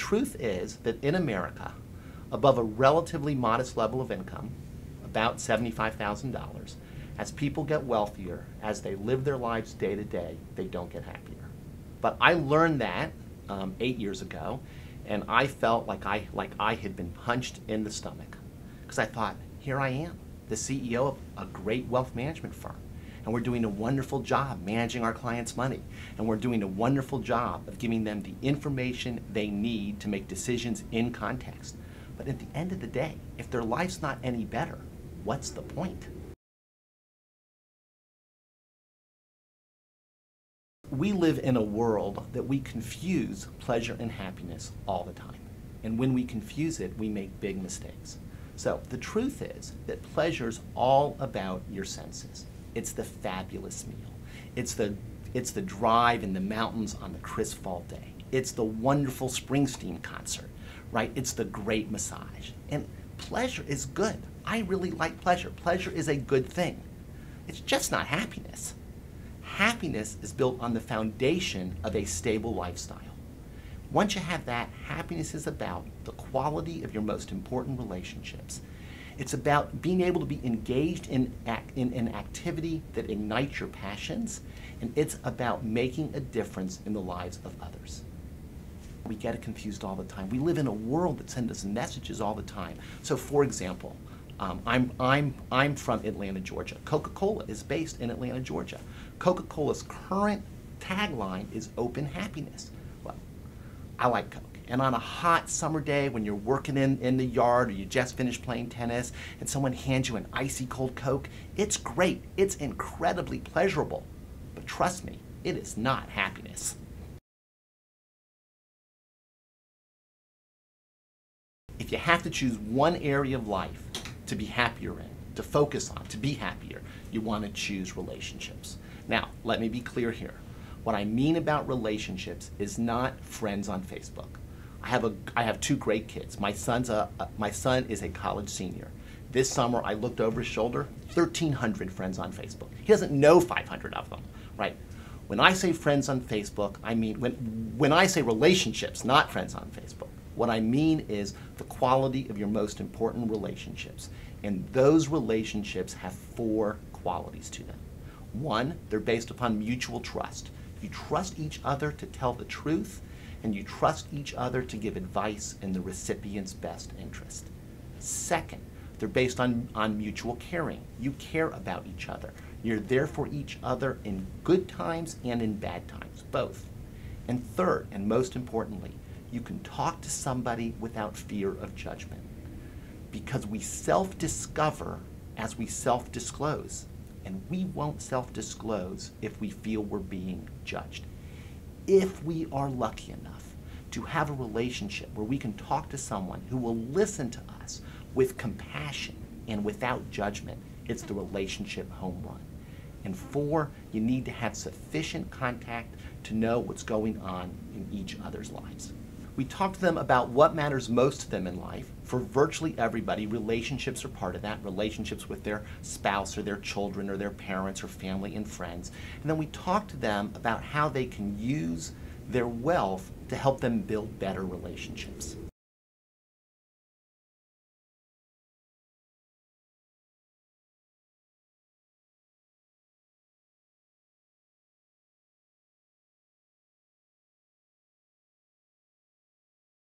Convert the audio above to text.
truth is that in America, above a relatively modest level of income, about $75,000, as people get wealthier, as they live their lives day to day, they don't get happier. But I learned that 8 years ago, and I felt like I had been punched in the stomach. Because I thought, here I am, the CEO of a great wealth management firm, and we're doing a wonderful job managing our clients' money, and we're doing a wonderful job of giving them the information they need to make decisions in context. But at the end of the day, if their life's not any better, what's the point? We live in a world that we confuse pleasure and happiness all the time. And when we confuse it, we make big mistakes. So the truth is that pleasure's all about your senses. It's the fabulous meal. It's the drive in the mountains on the crisp fall day. It's the wonderful Springsteen concert, right? It's the great massage. And pleasure is good. I really like pleasure. Pleasure is a good thing. It's just not happiness. Happiness is built on the foundation of a stable lifestyle. Once you have that, happiness is about the quality of your most important relationships. It's about being able to be engaged in an activity that ignites your passions, and it's about making a difference in the lives of others. We get it confused all the time. We live in a world that sends us messages all the time. So for example, I'm from Atlanta, Georgia. Coca-Cola is based in Atlanta, Georgia. Coca-Cola's current tagline is open happiness. Well, I like Coke. And on a hot summer day when you're working in the yard or you just finished playing tennis and someone hands you an icy cold Coke, it's great. It's incredibly pleasurable. But trust me, it is not happiness. If you have to choose one area of life to be happier in, to focus on, to be happier, you want to choose relationships. Now, let me be clear here. What I mean about relationships is not friends on Facebook. I have two great kids. My son is a college senior. This summer, I looked over his shoulder, 1,300 friends on Facebook. He doesn't know 500 of them, right? When I say friends on Facebook, I mean, when I say relationships, not friends on Facebook, what I mean is the quality of your most important relationships. And those relationships have 4 qualities to them. 1, they're based upon mutual trust. You trust each other to tell the truth, and you trust each other to give advice in the recipient's best interest. 2nd, they're based on mutual caring. You care about each other. You're there for each other in good times and in bad times, both. And 3rd, and most importantly, you can talk to somebody without fear of judgment. Because we self-discover as we self-disclose. And we won't self-disclose if we feel we're being judged. If we are lucky enough to have a relationship where we can talk to someone who will listen to us with compassion and without judgment, it's the relationship home run. And 4, you need to have sufficient contact to know what's going on in each other's lives. We talked to them about what matters most to them in life. For virtually everybody, relationships are part of that. Relationships with their spouse or their children or their parents or family and friends. And then we talked to them about how they can use their wealth to help them build better relationships.